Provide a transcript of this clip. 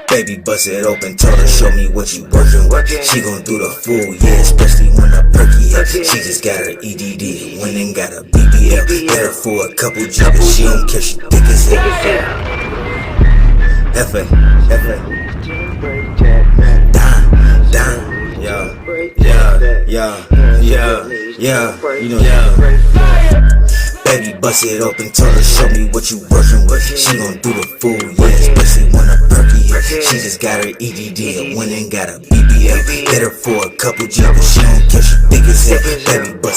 Baby bust it open, told her show me what you working with. She gon' do the fool, yeah, especially when the perky hit. She just got her EDD, went and got a BBL. Hit her for a couple jiggers, she don't care, she thick as hell. F.A. Down, you know, Baby bust it open, told her show me what you working with. She gon' do the fool, yeah, especially when the perky hit. She just got her EDD, went and got a BBL. Hit her for a couple jiggers, she don't care, she thick as hell. Baby bust